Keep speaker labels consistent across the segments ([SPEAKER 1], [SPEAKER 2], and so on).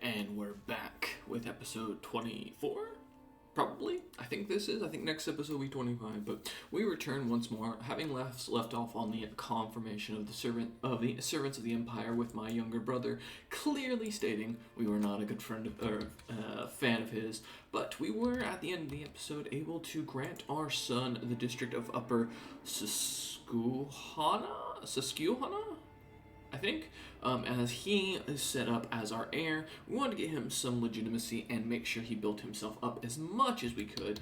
[SPEAKER 1] And we're back with episode 24, probably. I think next episode will be 25, but we return once more, having left off on the confirmation of the servants of the Empire with my younger brother, clearly stating we were not a good friend or fan of his, but we were at the end of the episode able to grant our son the district of Upper Susquehanna, I think, as he is set up as our heir. We wanted to get him some legitimacy and make sure he built himself up as much as we could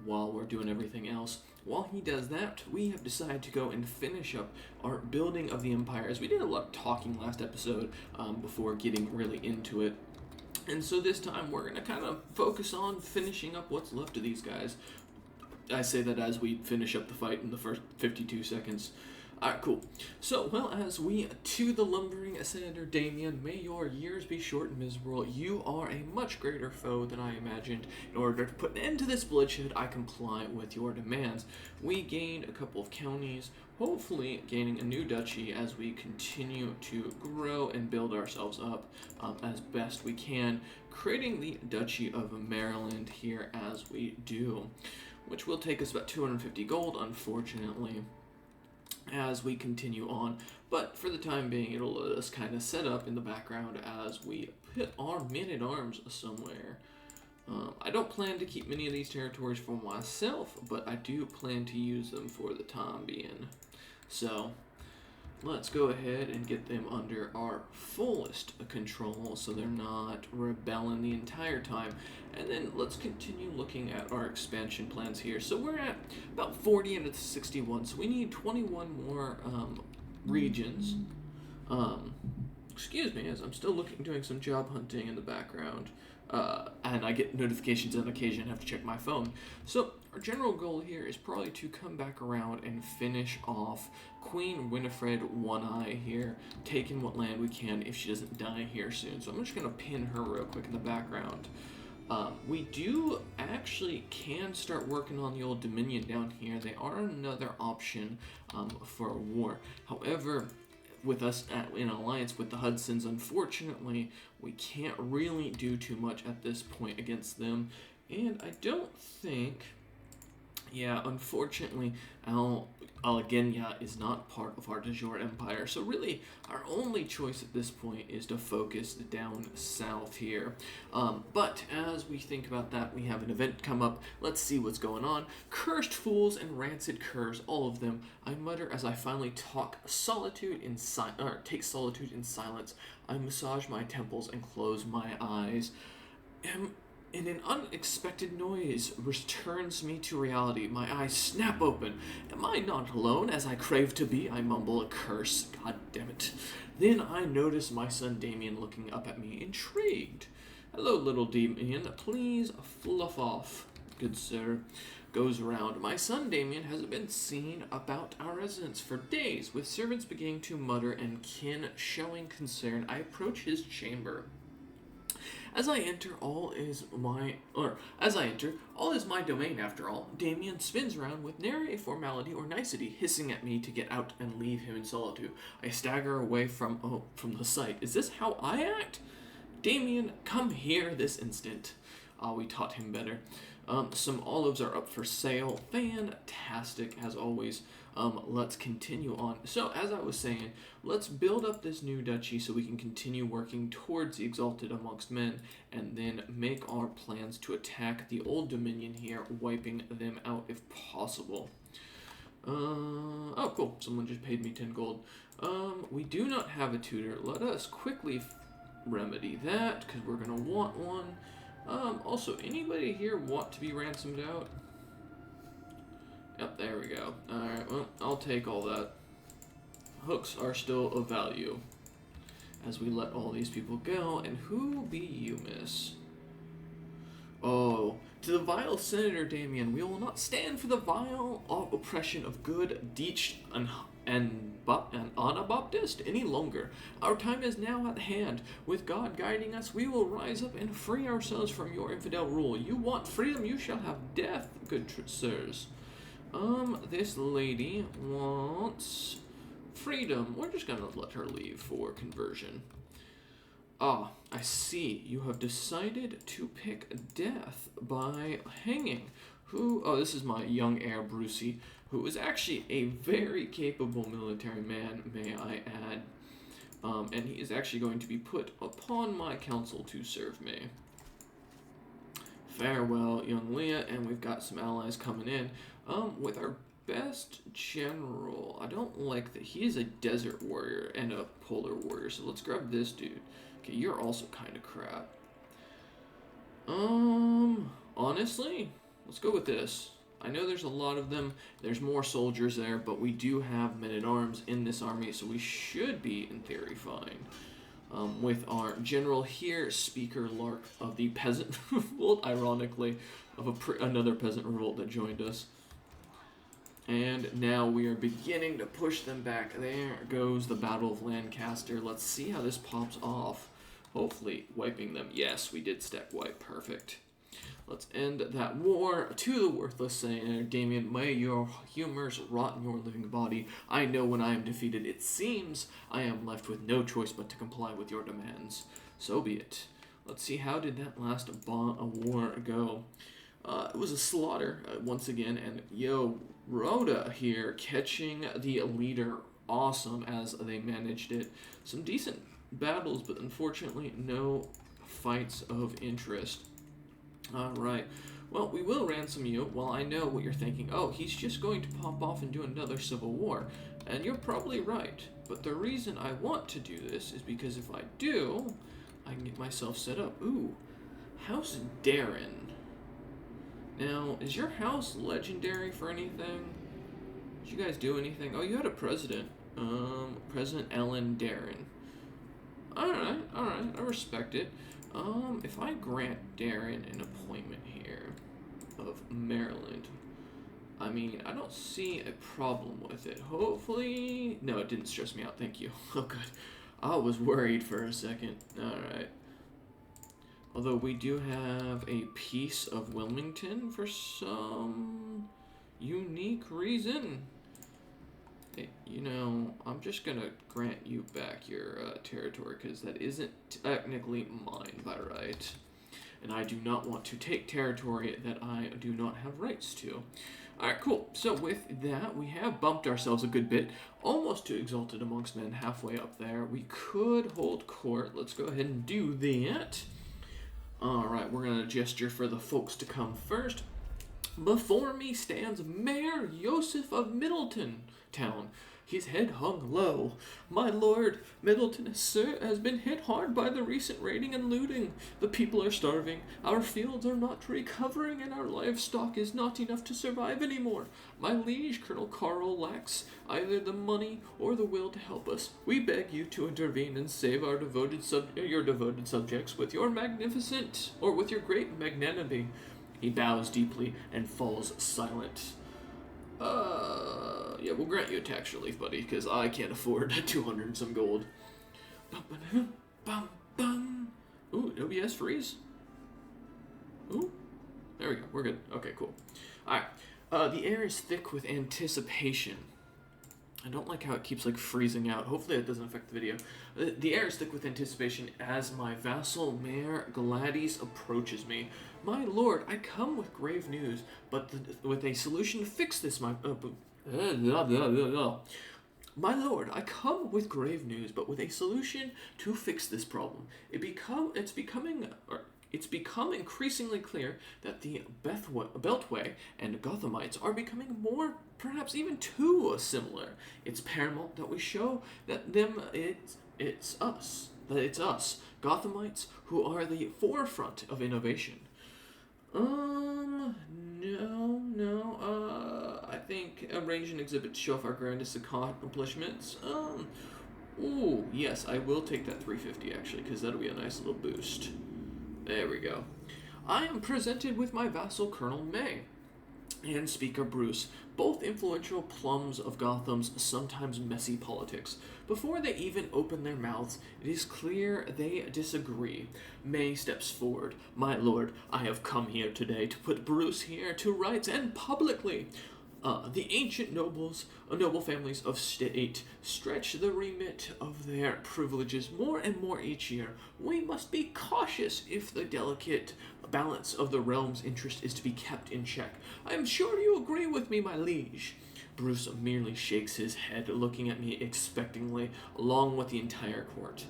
[SPEAKER 1] while we're doing everything else. While he does that, we have decided to go and finish up our building of the Empire, as we did a lot of talking last episode before getting really into it. And so this time we're going to kind of focus on finishing up what's left of these guys. I say that as we finish up the fight in the first 52 seconds. Alright, cool. So, well, as we to the lumbering Senator Damian, may your years be short and miserable. You are a much greater foe than I imagined. In order to put an end to this bloodshed, I comply with your demands. We gained a couple of counties, hopefully gaining a new duchy as we continue to grow and build ourselves up as best we can, creating the Duchy of Maryland here as we do, which will take us about 250 gold, unfortunately, as we continue on, but for the time being it'll let us kind of set up in the background as we put our men-at-arms somewhere. I don't plan to keep many of these territories for myself, but I do plan to use them for the time being. So let's go ahead and get them under our fullest control so they're not rebelling the entire time. And then let's continue looking at our expansion plans here. So we're at about 40 out of 61, so we need 21 more regions. Excuse me, as I'm still doing some job hunting in the background. And I get notifications on occasion and have to check my phone. So our general goal here is probably to come back around and finish off Queen Winifred One Eye here, taking what land we can if she doesn't die here soon. So I'm just going to pin her real quick in the background. We do actually can start working on the Old Dominion down here. They are another option for a war. However, with us in alliance with the Hudsons, unfortunately, we can't really do too much at this point against them. And I don't think, unfortunately, Allegheny is not part of our de jure empire. So really, our only choice at this point is to focus down south here. But as we think about that, we have an event come up. Let's see what's going on. Cursed fools and rancid curs, all of them. I mutter as I finally take solitude in silence. I massage my temples and close my eyes. And an unexpected noise returns me to reality. My eyes snap open. Am I not alone as I crave to be? I mumble a curse. God damn it. Then I notice my son Damian looking up at me, intrigued. Hello, little Damian. Please fluff off, good sir. Goes around. My son Damian hasn't been seen about our residence for days, with servants beginning to mutter and kin showing concern. I approach his chamber. As I enter, all is my domain after all. Damian spins around with nary a formality or nicety, hissing at me to get out and leave him in solitude. I stagger away from the sight. Is this how I act? Damian, come here this instant. We taught him better. Some olives are up for sale. Fantastic, as always. Let's continue on. So, as I was saying, let's build up this new duchy so we can continue working towards the exalted amongst men, and then make our plans to attack the Old Dominion here, wiping them out if possible. Oh, cool. Someone just paid me 10 gold. We do not have a tutor. Let us quickly remedy that, because we're going to want one. Also, anybody here want to be ransomed out? Yep, there we go. Alright, well, I'll take all that. Hooks are still of value as we let all these people go. And who be you, miss? Oh, to the vile Senator Damian, we will not stand for the vile oppression of good Deitch and Anabaptist any longer. Our time is now at hand. With God guiding us, we will rise up and free ourselves from your infidel rule. You want freedom, you shall have death, good sirs. This lady wants freedom. We're just gonna let her leave for conversion. Ah, I see. You have decided to pick death by hanging. Oh, this is my young heir, Brucey, who is actually a very capable military man, may I add. And he is actually going to be put upon my council to serve me. Farewell, young Leah, and we've got some allies coming in. With our best general, I don't like that he is a desert warrior and a polar warrior, so let's grab this dude. Okay, you're also kind of crap. Honestly, let's go with this. I know there's a lot of them. There's more soldiers there, but we do have men-at-arms in this army, so we should be, in theory, fine. With our general here, Speaker Lark of the Peasant Revolt, ironically, of another peasant revolt that joined us. And now we are beginning to push them back. There goes the Battle of Lancaster. Let's see how this pops off. Hopefully wiping them. Yes, we did step wipe. Perfect. Let's end that war. To the worthless saying, Damian, may your humors rot in your living body. I know when I am defeated, it seems I am left with no choice but to comply with your demands. So be it. Let's see, how did that last war go? It was a slaughter once again, and yo, Rhoda here catching the leader. Awesome as they managed it. Some decent battles, but unfortunately no fights of interest. Alright, well, we will ransom you. Well, I know what you're thinking. Oh, he's just going to pop off and do another civil war. And you're probably right. But the reason I want to do this is because if I do, I can get myself set up. Ooh, House Darren. Now, is your house legendary for anything? Did you guys do anything? Oh, you had a president. President Ellen Darren. Alright, I respect it. If I grant Darren an appointment here of Maryland, I mean, I don't see a problem with it. Hopefully, no, it didn't stress me out. Thank you. Oh, good. I was worried for a second. Alright. Although we do have a piece of Wilmington for some unique reason. Hey, you know, I'm just gonna grant you back your territory because that isn't technically mine by right. And I do not want to take territory that I do not have rights to. Alright, cool. So with that, we have bumped ourselves a good bit. Almost to Exalted Amongst Men, halfway up there. We could hold court. Let's go ahead and do that. Alright, we're going to gesture for the folks to come first. Before me stands Mayor Joseph of Middleton Town, his head hung low. My lord, Middleton has been hit hard by the recent raiding and looting. The people are starving, our fields are not recovering, and our livestock is not enough to survive anymore. My liege, Colonel Carl, lacks either the money or the will to help us. We beg you to intervene and save our your devoted subjects with your great magnanimity. He bows deeply and falls silent. Yeah, we'll grant you a tax relief, buddy, because I can't afford 200 and some gold. Ooh, OBS freeze. Ooh, there we go, we're good. Okay, cool. Alright, the air is thick with anticipation. I don't like how it keeps, like, freezing out. Hopefully that doesn't affect the video. The air is thick with anticipation as my vassal, Mayor Gladys, approaches me. My lord, I come with grave news, but with a solution to fix this, My lord, I come with grave news, but with a solution to fix this problem. It's become increasingly clear that the Beltway and Gothamites are becoming more, perhaps even too similar. It's paramount that we show that it's us, Gothamites, who are the forefront of innovation. I think arrange an exhibit to show off our grandest accomplishments. Ooh, yes, I will take that 350 actually, because that'll be a nice little boost. There we go. I am presented with my vassal Colonel May and Speaker Bruce, both influential plums of Gotham's sometimes messy politics. Before they even open their mouths, it is clear they disagree. May steps forward. My lord, I have come here today to put Bruce here to rights and publicly. The ancient noble families of state stretch the remit of their privileges more and more each year. We must be cautious if the delicate balance of the realm's interest is to be kept in check. I am sure you agree with me, my liege. Bruce merely shakes his head, looking at me expectingly, along with the entire court.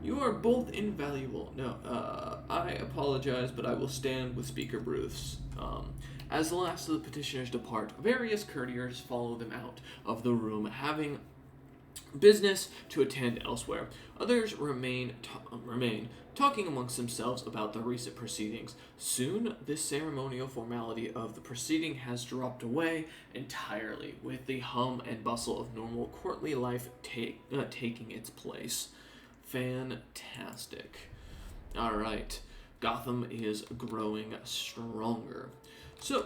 [SPEAKER 1] You are both invaluable. No, I apologize, but I will stand with Speaker Bruce. As the last of the petitioners depart, various courtiers follow them out of the room, having business to attend elsewhere. Others remain talking amongst themselves about the recent proceedings. Soon, this ceremonial formality of the proceeding has dropped away entirely, with the hum and bustle of normal courtly life taking its place. Fantastic. Alright, Gotham is growing stronger. So,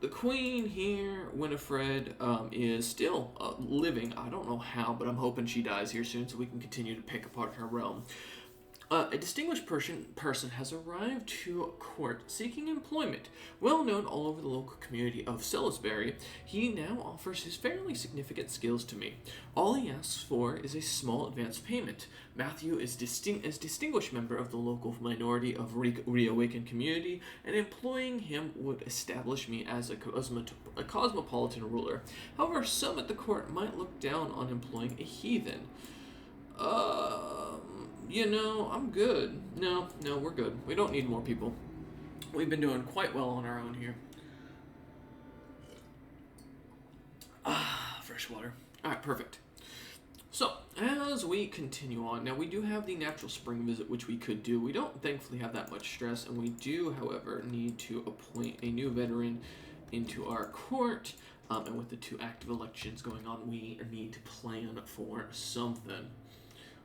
[SPEAKER 1] the queen here, Winifred, is still living. I don't know how, but I'm hoping she dies here soon so we can continue to pick apart her realm. A distinguished person has arrived to court seeking employment. Well known all over the local community of Salisbury, he now offers his fairly significant skills to me. All he asks for is a small advance payment. Matthew is distinguished member of the local minority of reawakened community, and employing him would establish me as a cosmopolitan ruler. However, some at the court might look down on employing a heathen. I'm good. No, we're good. We don't need more people. We've been doing quite well on our own here. Fresh water. Alright, perfect. So, as we continue on, now we do have the natural spring visit, which we could do. We don't thankfully have that much stress, and we do, however, need to appoint a new veteran into our court. And with the 2 active elections going on, we need to plan for something.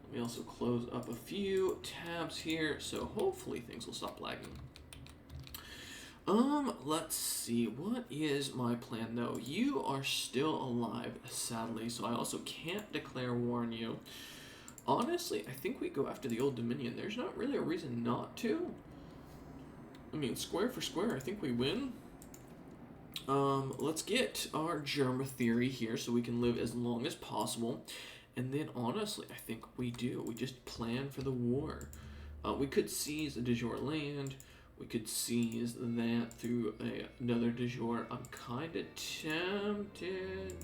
[SPEAKER 1] Let me also close up a few tabs here, so hopefully things will stop lagging. Let's see. What is my plan, though? You are still alive, sadly, so I also can't declare war on you. Honestly, I think we go after the Old Dominion. There's not really a reason not to. I mean, square for square, I think we win. Let's get our germ theory here so we can live as long as possible. And then, honestly, I think we do. We just plan for the war. We could seize a de jure land. We could seize that through another de jure. I'm kind of tempted.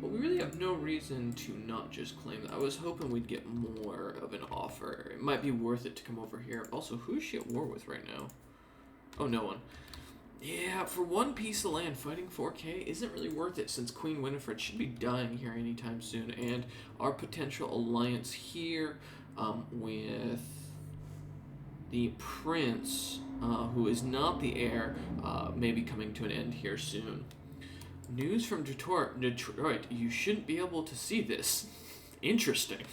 [SPEAKER 1] Well, we really have no reason to not just claim that. I was hoping we'd get more of an offer. It might be worth it to come over here. Also, who's she at war with right now? Oh, no one. Yeah, for one piece of land, fighting 4K isn't really worth it since Queen Winifred should be dying here anytime soon. And our potential alliance here with the prince, who is not the heir, may be coming to an end here soon. News from Detroit. You shouldn't be able to see this. Interesting.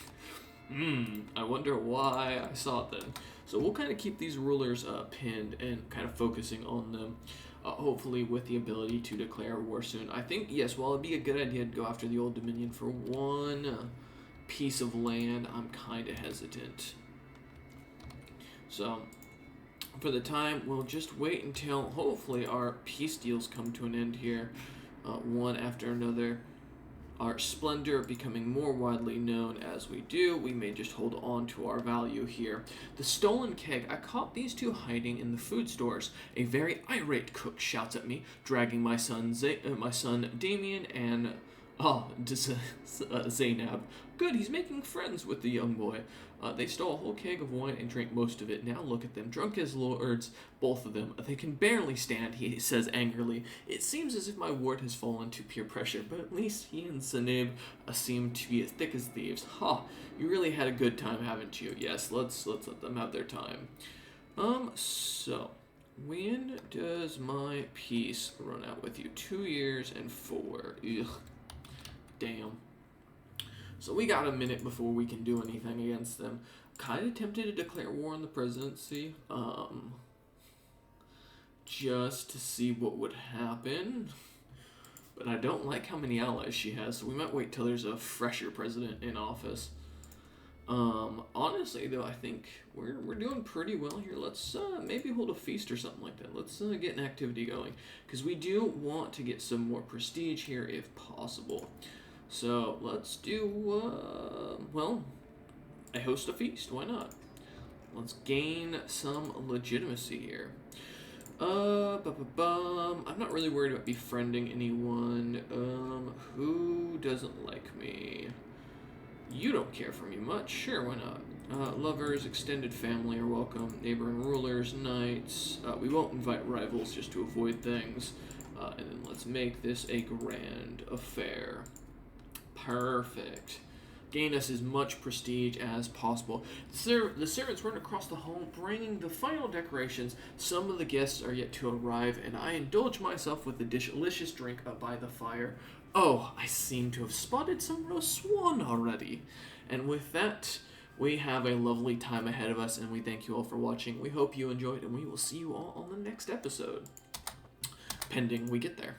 [SPEAKER 1] I wonder why I saw it then. So we'll kind of keep these rulers pinned and kind of focusing on them, hopefully with the ability to declare war soon. I think, yes, while it'd be a good idea to go after the Old Dominion for one piece of land, I'm kind of hesitant. So, for the time, we'll just wait until, hopefully, our peace deals come to an end here, one after another. Our splendor becoming more widely known as we do, we may just hold on to our value here. The stolen keg. I caught these 2 hiding in the food stores. A very irate cook shouts at me, dragging my son Damian and Zainab. Good, he's making friends with the young boy. They stole a whole keg of wine and drank most of it. Now look at them, drunk as lords, both of them. They can barely stand, he says angrily. It seems as if my ward has fallen to peer pressure, but at least he and Zainab seem to be as thick as thieves. Ha, you really had a good time, haven't you? Yes, let's let them have their time. So, when does my peace run out with you? 2 years and 4. Ugh. Damn. So we got a minute before we can do anything against them. Kind of tempted to declare war on the presidency, just to see what would happen. But I don't like how many allies she has, so we might wait till there's a fresher president in office. Honestly, though, I think we're doing pretty well here. Let's maybe hold a feast or something like that. Let's get an activity going, because we do want to get some more prestige here if possible. So let's do, well, I host a feast. Why not? Let's gain some legitimacy here. I'm not really worried about befriending anyone. Who doesn't like me? You don't care for me much. Sure, why not? Lovers, extended family are welcome. Neighboring rulers, knights. We won't invite rivals just to avoid things. And then let's make this a grand affair. Perfect. Gain us as much prestige as possible. The servants run across the hall, bringing the final decorations. Some of the guests are yet to arrive, and I indulge myself with the delicious drink up by the fire. Oh, I seem to have spotted some roast swan already. And with that, we have a lovely time ahead of us, and we thank you all for watching. We hope you enjoyed, and we will see you all on the next episode, pending we get there.